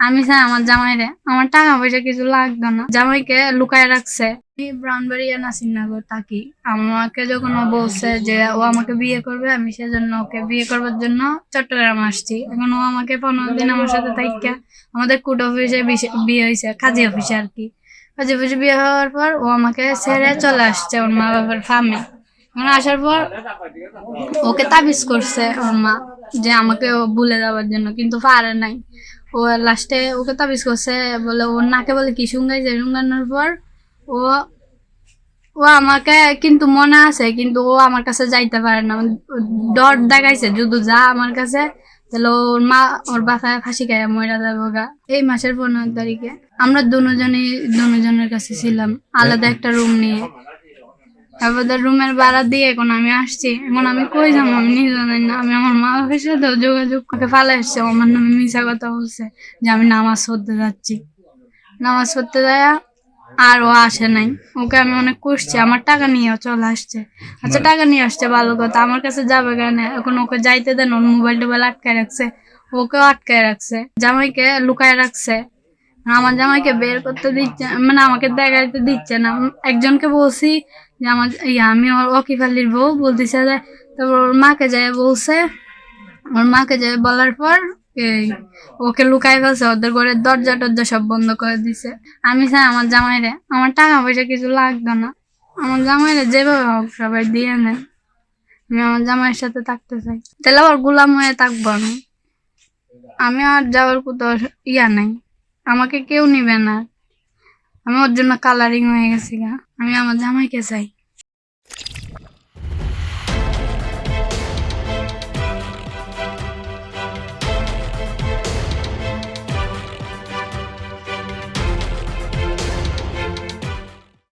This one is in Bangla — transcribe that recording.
আমি চাই আমার জামাইরে আমার টাকা পয়সা কিছু লাগতো না, জামাইকে লুকায় রাখছে। আমি ব্রাহ্মণবাড়িয়া নাসিরনগর থাকি। আমাকে যখন ও বলছে যে ও আমাকে বিয়ে করবে, আমি সেজন্য ওকে বিয়ে করবার জন্য চট্টগ্রাম আসছি। এখন ও আমাকে 15 দিন আমার সাথে থাইকা, আমাদের কোর্ট অফিসে বিয়ে হয়েছে, কাজী অফিসে আর কি। কাজী অফিসে বিয়ে হওয়ার পর ও আমাকে ছেড়ে চলে আসছে ওর মা বাবার ফার্মে। আসার পর ওকে তাবিজ করছে ওর মা যে আমাকে ও ভুলে যাওয়ার জন্য, কিন্তু পারে নাই। ও লাস্টে ওকে তাবিজ করছে, বলে ওর নাকে বলে কি শুঙ্গাইছে, শুঙ্গানোর পর ও ও আমাকে কিন্তু মনে আছে, কিন্তু ও আমার কাছে যাইতে পারে না, ডর দেখাইছে যদি যা আমার কাছে তাহলে ওর মা ওর বাসায় ফাঁসি খাইয়া মরে যাবো গা। এই মাসের 15 তারিখে আমরা দুজনের কাছে ছিলাম, আলাদা একটা রুম নিয়ে। তারপর রুমের ভাড়া দিয়ে এখন আমি আসছি। এখন আমি কই যাবো আমি নিজে জানি না। আমি আমার মা বাবার সাথেও যোগাযোগ করে ফালে আসছে, আমার নামে মিশা কথা বলছে যে আমি নামাজ পড়তে যাচ্ছি। নামাজ পড়তে যায় আর ও আসে নাই। ওকে আমি অনেক করছি, আমার টাকা নিয়েও চলে আসছে। আচ্ছা টাকা নিয়ে আসছে ভালো কথা, আমার কাছে যাবে কেন? এখন ওকে যাইতে দেন, ওর মোবাইল টোবাইল আটকায় রাখছে, ওকেও আটকায় রাখছে, জামাইকে লুকায় রাখছে। আমার জামাইকে বের করতে দিচ্ছে, মানে আমাকে দেখাইতে দিচ্ছে না। একজনকে বলছি যে আমার আমি ওর ওকিফ আলীর বউ বলতেছে যে, তারপর ওর মাকে যায় বলছে, ওর মাকে যায় বলার পর এই ওকে লুকাই ফেলছে, ওদের ঘরের দরজা টরজা সব বন্ধ করে দিছে। আমি চাই আমার জামাইরে আমার টাকা পয়সা কিছু লাগতো না, আমার জামাইরে যেভাবে হোক সবাই দিয়ে নেন। আমি আমার জামাইয়ের সাথে থাকতে চাই, তাহলে ওর গোলাম হয়ে থাকবো আমি। আমি আর যাওয়ার কোথাও নাই, আমাকে কেউ নিবে না। আমি ওর জন্য কালারিং হয়ে গেছি গা। আমি আমার জামাইকে চাই।